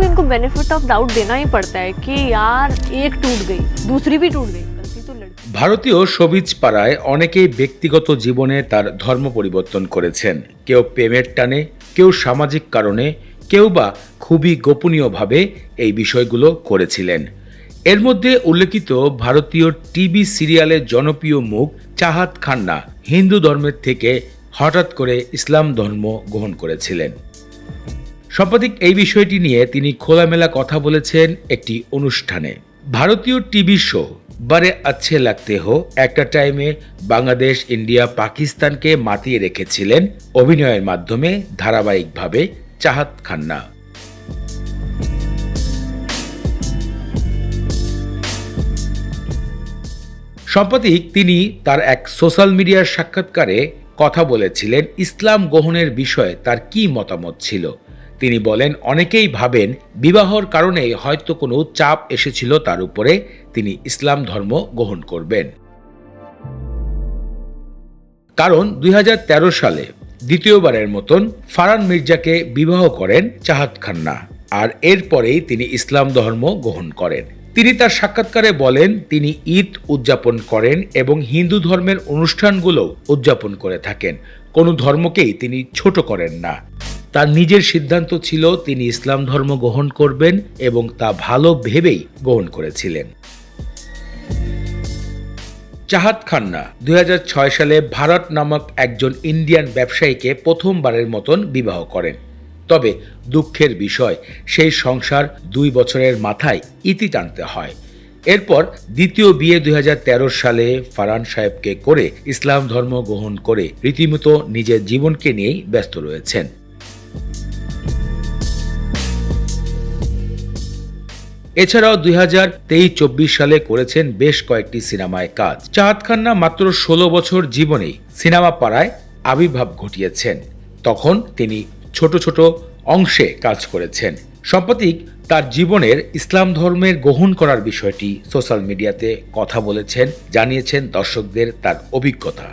भी इनको benefit of doubt देना ही पड़ता है कि यार एक टूट गई दूसरी भी टूट गई, गलती तो लड़की। ভারতীয় সবিজ পাড়ায় অনেকেই ব্যক্তিগত জীবনে তার ধর্ম পরিবর্তন করেছেন। কেউ প্রেমের টানে, কেউ সামাজিক কারণে, কেউ বা খুবই গোপনীয়ভাবে এই বিষয়গুলো করেছিলেন। এর মধ্যে উল্লেখিত ভারতীয় টিভি সিরিয়ালের জনপ্রিয় মুখ চাহাত খান্না হিন্দু ধর্মের থেকে হঠাৎ করে ইসলাম ধর্ম গ্রহণ করেছিলেন। সাম্প্রতিক এই বিষয়টি নিয়ে তিনি খোলামেলা কথা বলেছেন একটি অনুষ্ঠানে। ভারতীয় টিভি শো বারে আচ্ছে লাগতে হো একটা টাইমে বাংলাদেশ, ইন্ডিয়া, পাকিস্তানকে মাতিয়ে রেখেছিলেন অভিনয়ের মাধ্যমে ধারাবাহিকভাবে চাহাত খান্না। সাম্প্রতিক তিনি তার এক সোশ্যাল মিডিয়ার সাক্ষাৎকারে কথা বলেছিলেন ইসলাম গ্রহণের বিষয়ে তার কি মতামত ছিল। তিনি বলেন, অনেকেই ভাবেন বিবাহর কারণে হয়তো কোনো চাপ এসেছিল তার উপরে, তিনি ইসলাম ধর্ম গ্রহণ করবেন। কারণ 2013 সালে দ্বিতীয়বারের মতন ফারহান মির্জাকে বিবাহ করেন চাহাত খান্না, আর এরপরেই তিনি ইসলাম ধর্ম গ্রহণ করেন। তিনি তার সাক্ষাৎকারে বলেন তিনি ঈদ উদযাপন করেন এবং হিন্দু ধর্মের অনুষ্ঠানগুলো উদযাপন করে থাকেন। কোনো ধর্মকেই তিনি ছোট করেন না। তার নিজের সিদ্ধান্ত ছিল তিনি ইসলাম ধর্ম গ্রহণ করবেন এবং তা ভালো ভেবেই গ্রহণ করেছিলেন। চাহাত খান্না 2006 সালে ভারত নামক একজন ইন্ডিয়ান ব্যবসায়ীকে প্রথমবারের মতন বিবাহ করেন। তবে দুঃখের বিষয়, সেই সংসার 2 বছরের মাথায় ইতি টানতে হয়। এরপর দ্বিতীয় বিয়ে 2013 সালে ফারহান সাহেবকে করে ইসলাম ধর্ম গ্রহণ করে রীতিমতো নিজের জীবনকে নিয়েই ব্যস্ত রয়েছেন। এছাড়াও 2023-24 সালে করেছেন বেশ কয়েকটি সিনেমায় কাজ। চাহাত খান্না মাত্র 16 বছর জীবনেই সিনেমা পাড়ায় আবির্ভাব ঘটিয়েছেন। তখন তিনি ছোট ছোট অংশে কাজ করেছেন। সাম্প্রতিক তার জীবনের ইসলাম ধর্মের গ্রহণ করার বিষয়টি সোশ্যাল মিডিয়াতে কথা বলেছেন, জানিয়েছেন দর্শকদের তার অভিজ্ঞতা।